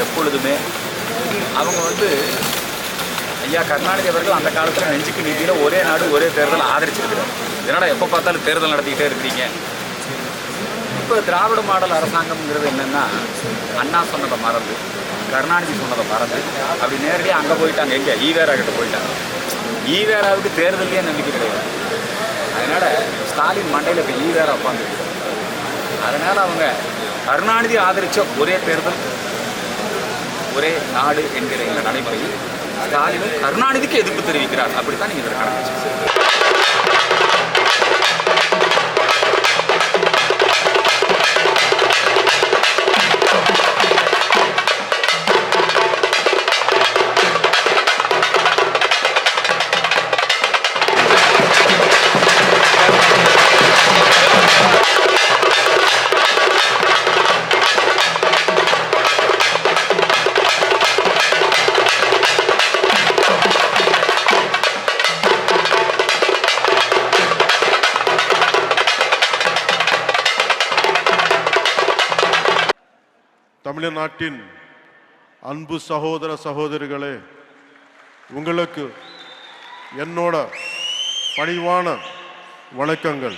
எப்பொழுதுமே அவங்க ஐயா கருணாநிதி அவர்கள் அந்த காலத்தில் நெஞ்சுக்கு நீதியில் ஒரே நாடு ஒரே தேர்தல் ஆதரிச்சிருக்கிறார். என்னடா எப்போ பார்த்தாலும் தேர்தல் நடத்திக்கிட்டே இருக்கிறீங்க. இப்போ திராவிட மாடல் அரசாங்கம்ங்கிறது என்னென்னா, அண்ணா சொன்னதை மறந்து, கருணாநிதி சொன்னதை மறந்து அப்படி நேரடியாக அங்கே போயிட்டாங்க. எங்கே ஈவேரா கிட்ட போயிட்டாங்க. ஈவேராவுக்கு தேர்தலையே நம்பிக்கை கிடையாது. அதனால் ஸ்டாலின் மண்டையில் இப்போ ஈவேரா உட்காந்துருக்கு. அதனால் அவங்க கருணாநிதி ஆதரித்த ஒரே தேர்தல் ஒரே நாடு என்கிற இந்த நடைமுறையில் ஸ்டாலினும் கருணாநிதிக்கு எதிர்ப்பு தெரிவிக்கிறார். அப்படித்தான் நீங்கள் இதில் கணக்கு. தமிழ்நாட்டின் அன்பு சகோதர சகோதரிகளே, உங்களுக்கு என்னோட பணிவான வணக்கங்கள்.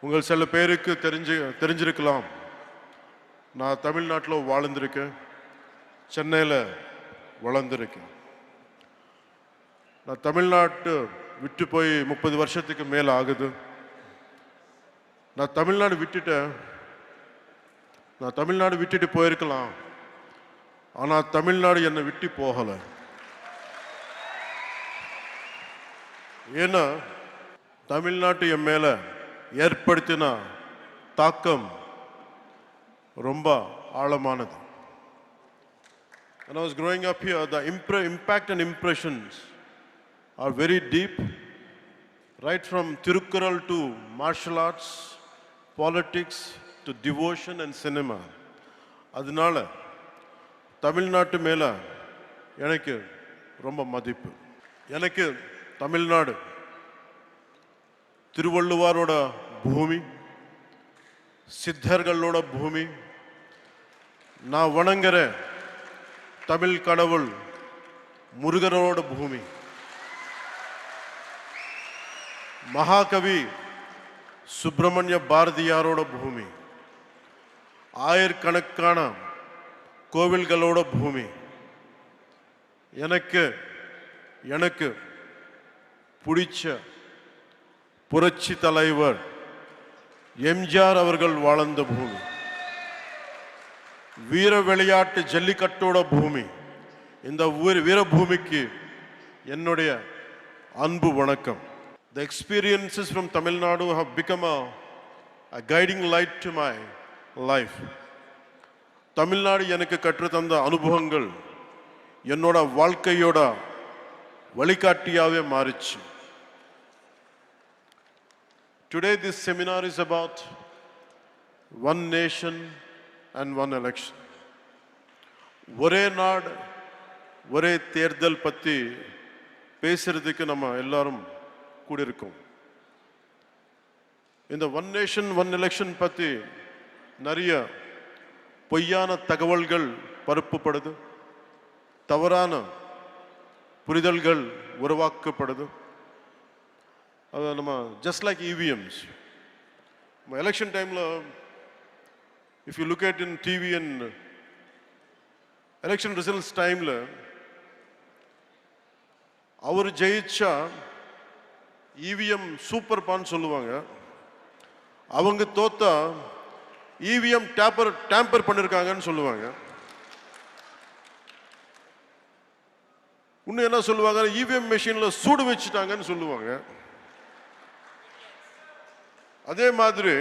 உங்கள் சில பேருக்கு தெரிஞ்சிருக்கலாம், நான் தமிழ்நாட்டில் வாழ்ந்திருக்கேன், சென்னையில் வளர்ந்துருக்கேன். நான் தமிழ்நாட்டு விட்டு போய் 30 வருஷத்துக்கு மேலே ஆகுது. நான் தமிழ்நாடு விட்டுட்டு போயிருக்கலாம், ஆனால் தமிழ்நாடு என்னை விட்டு போகலை. ஏன்னா தமிழ்நாட்டு என் மேலே ஏற்படுத்தின தாக்கம் ரொம்ப ஆழமானது. When I was growing up here, the impact and impressions are very deep, right from Tirukkural to martial arts, politics to devotion and cinema. அதனால தமிழ்நாட்டு மேலே எனக்கு ரொம்ப மதிப்பு. எனக்கு தமிழ்நாடு திருவள்ளுவரோட பூமி, சித்தர்களோட பூமி, நான் வணங்குற தமிழ் கடவுள் முருகரோட பூமி, மகாகவி சுப்பிரமணிய பாரதியாரோட பூமி, ஆயிரக்கணக்கான கோவில்களோட பூமி. எனக்கு பிடிச்ச புரட்சி தலைவர் எம்ஜிஆர் அவர்கள் வாழ்ந்த பூமி, வீர விளையாட்டு ஜல்லிக்கட்டோட பூமி. இந்த வீரபூமிக்கு என்னுடைய அன்பு வணக்கம். The experiences from Tamil Nadu have become a guiding light to my life. Tamil Nadu எனக்கு கற்றுத்தந்த அனுபவங்கள் என்னோட வாழ்க்கையோட வழிகாட்டியாவே மாறிச்சு. Today this seminar is about one nation and one election. ஒரே நாடு ஒரே தேர்தல் பற்றி பேசுறதுக்கு நம்ம எல்லாரும் கூடியிருக்கோம். இந்த ஒன் நேஷன் ஒன் எலெக்ஷன் பற்றி நிறைய பொய்யான தகவல்கள் பரப்பப்படுது, தவறான புரிதல்கள் உருவாக்கப்படுது. அது நம்ம ஜஸ்ட் லைக் EVMs. எலெக்ஷன் டைமில் if you look at in TV and election results டைமில் அவர் ஜெயிச்சா EVM சூப்பர் பான்னு சொல்லுவாங்க, அவங்க தோத்தா EVM டேம்பர் பண்ணிருக்காங்கன்னு சொல்லுவாங்க. இன்னும் என்ன சொல்லுவாங்க, EVM மெஷின்ல சூடு வச்சுட்டாங்கன்னு சொல்லுவாங்க. அதே மாதிரி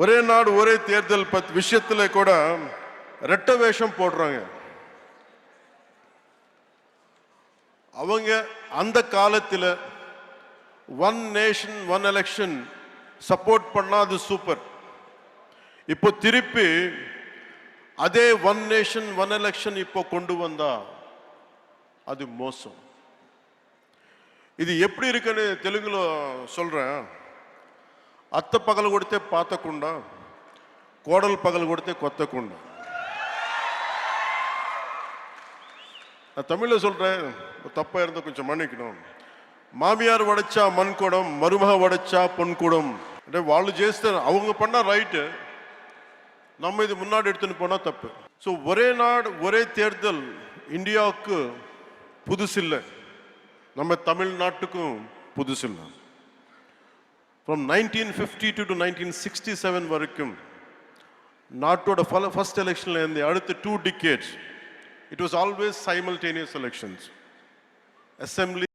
ஒரே நாடு ஒரே தேர்தல் விஷயத்துல கூட ரெட்ட வேஷம் போடுறாங்க. அவங்க அந்த காலத்தில் one nation one election support பண்ணா அது சூப்பர். இப்போ திருப்பி அதே ஒன் நேஷன் ஒன் எலெக்ஷன் இப்போ கொண்டு வந்தா அது மோசம். இது எப்படி இருக்குன்னு தெலுங்குல சொல்றேன். అత్త పగలు కొడితే పాతకుండా, కోడలు పగలు కొడితే కొత్తకుండా. நான் தமிழில் சொல்கிறேன், தப்பாக இருந்தால் கொஞ்சம் மன்னிக்கணும். மாமியார் உடைச்சா மண்குடம், மருமக உடைச்சா பொன்குடம். అంటే వాళ్ళు చేస్తే அவங்க பண்ணா ரைட்டு, நம்ம இது முன்னாடி எடுத்துன்னு போனால் தப்பு. ஸோ ஒரே நாடு ஒரே தேர்தல் இந்தியாவுக்கு புதுசில்லை, நம்ம தமிழ்நாட்டுக்கும் புதுசில்லை. ஃப்ரம் 1952 to 1967 வரைக்கும் நாட்டோட ஃபர்ஸ்ட் எலெக்ஷன்ல இருந்து அடுத்த 2 decades it was always simultaneous elections. Assembly